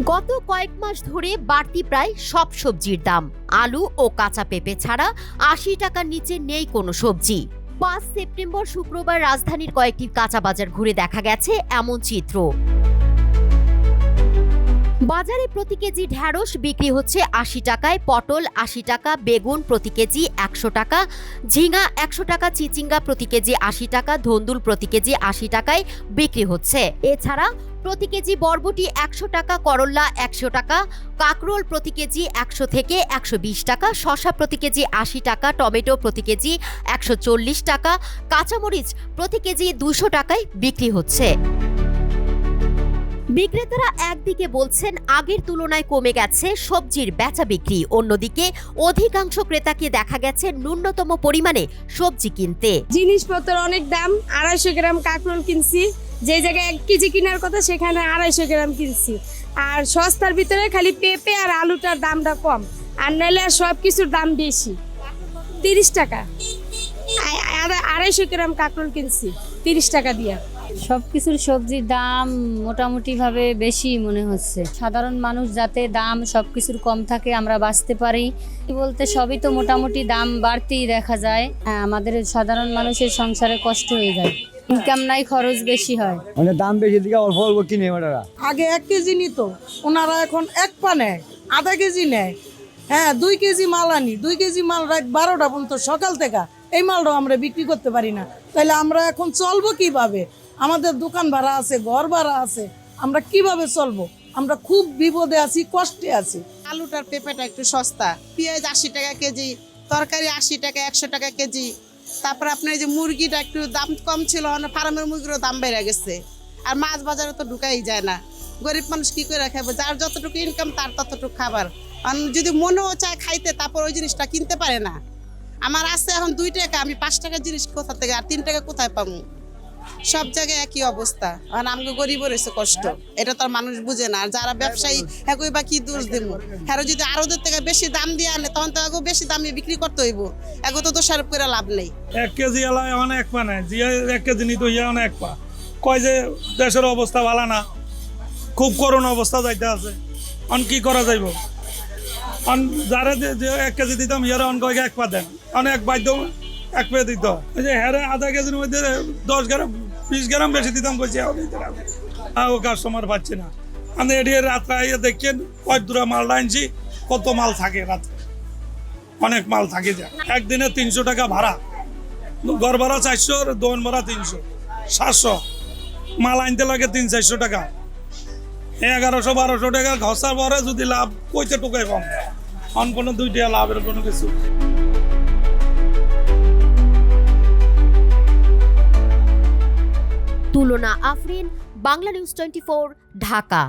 গত কয়েক মাস ধরে বাড়তি প্রায় সব সবজির দাম। আলু ও কাঁচা পেঁপে ছাড়া ৮০ টাকার নিচে নেই কোনো সবজি। ৫ সেপ্টেম্বর শুক্রবার রাজধানীর কয়েকটি কাঁচা বাজার ঘুরে দেখা গেছে এমন চিত্র। বাজারে প্রতি কেজি ঢ্যাঁড়স বিক্রি হচ্ছে ৮০ টাকায়, পটল ৮০ টাকা, বেগুন প্রতি কেজি ১০০ টাকা, ঝিঙা ১০০ টাকা, চিচিঙ্গা প্রতি কেজি ৮০ টাকা, ধন্দুল প্রতি কেজি ৮০ টাকায় বিক্রি হচ্ছে। এছাড়া প্রতি কেজি বরবটি ১০০ টাকা, করল্লা ১০০ টাকা, কাঁকরোল প্রতি কেজি ১০০ থেকে ১২০ টাকা, শসা প্রতি কেজি ৮০ টাকা, টমেটো প্রতি কেজি ১৪০ টাকা, কাঁচামরিচ প্রতি কেজি ২০০ টাকায় বিক্রি হচ্ছে। বিক্রেতারা একদিকে বলছেন আগের তুলনায় কমে গেছে সবজির বেচা বিক্রি, অন্যদিকে অধিকাংশ ক্রেতাকে দেখা গেছে ন্যূনতম পরিমাণে সবজি কিনতে। জিনিসপত্র অনেক দাম। ২৫০ গ্রাম কাঁকরোল কিনছি, যে জায়গায় ১ কেজি কেনার কথা সেখানে ২৫০ গ্রাম কিনছি। আর সস্তার ভিতরে খালি পেঁপে আর আলুটার দামটা কম, আর নাহলে সব কিছুর দাম বেশি। ৩০ টাকা ২৫০ গ্রাম কাঁকরোল কিনছি ৩০ টাকা দিয়া। সবকিছুর সবজির দাম মোটামুটি ভাবে বেশি মনে হচ্ছে। সাধারণ মানুষ যাতে দাম সবকিছুর কম থাকে আমরা বাঁচতে পারি বলতে সবই তো মোটামুটি দাম বাড়তেই দেখা যায়। আমাদের সাধারণ মানুষের সংসারে কষ্ট হয়ে যায়, ইনকাম নাই, খরচ বেশি হয়, মানে দাম বেশি দিকে অল্প অল্প কিনে ওনারা। আগে ১ কেজি নিত, ওনারা এখন ১ পা নেয়, আধা কেজি নেয়। হ্যাঁ, ২ কেজি মাল আনি, ২ কেজি মাল রাত ১২টা পর্যন্ত সকাল থেকে এই মালটাও আমরা বিক্রি করতে পারি না। তাহলে আমরা এখন চলবো কিভাবে? আমাদের দোকান ভাড়া আছে, ঘর ভাড়া আছে, আমরা কিভাবে চলবো? আমরা খুব বিপদে আছি, কষ্টে আছি। আলুটার পেঁপেটা একটু সস্তা, পেঁয়াজ ৮০ টাকা কেজি, তরকারি ৮০ টাকা ১০০ টাকা কেজি। তারপর আপনার এই যে মুরগিটা একটু দাম কম ছিল, ফার্মের মুরগিরও দাম বেড়ে গেছে। আর মাছ বাজারে তো ঢুকাই যায় না, গরিব মানুষ কি করে খাবে? যার যতটুকু ইনকাম তার ততটুকু খাবার। আর যদি মনেও চায় খাইতে, তারপর ওই জিনিসটা কিনতে পারে না। আমার আছে এখন ২ টাকা, আমি ৫ টাকার জিনিস কোথা থেকে আর ৩ টাকা কোথায় পাবো? সব জায়গায় একই অবস্থা। আর আমাকে গরিব রয়েছে কষ্ট, এটা তো আর মানুষ বুঝে না। আর যারা ব্যবসায়ী একই বা কি দোষ দেব? হ্যাঁ, যদি আরোদের থেকে বেশি দাম দিয়ে আনে তখন তো আগে বেশি দামে বিক্রি করতে হইব, এগো তো দোষারোপ করে লাভ নেই। ১ কেজি এলায় অনেক পা নেয়, যে ১ কেজি নিত ইয়া অনেক পা কয় যে দেশের অবস্থা ভালো না, খুব করুণ অবস্থা যাইতে আছে। অন কি করা যাইব? অন যারা যে ১ কেজি দিতাম ইয়ারা অন কয়েক ১ পা দেন, অনেক বাধ্য ১ পা দিত। ওই যে হ্যাঁ আধা কেজির মধ্যে ১০ গ্রাম ২০ গ্রাম বেশি দিতাম কইছি, ও কাস্টমার পাচ্ছি না। আমি এটি রাত্রে আইয়া দেখছেন কয় দূরে মাল আনছি, কত মাল থাকে রাত্রে, অনেক মাল থাকে। যা একদিনে ৩০০ টাকা ভাড়া, ঘর ভাড়া ৪০০, দোকান ভাড়া ৩০০, ৭০০, মাল আনতে লাগে ৩০০-৪০০ টাকা। ১১০০-১২০০ টাকা ঘষার পরে যদি লাভ কইতে টুকাই কম, অন কোনো ২ টাকা লাভের কোনো কিছু। তুলনা আফরিন, বাংলা নিউজ 24, ঢাকা।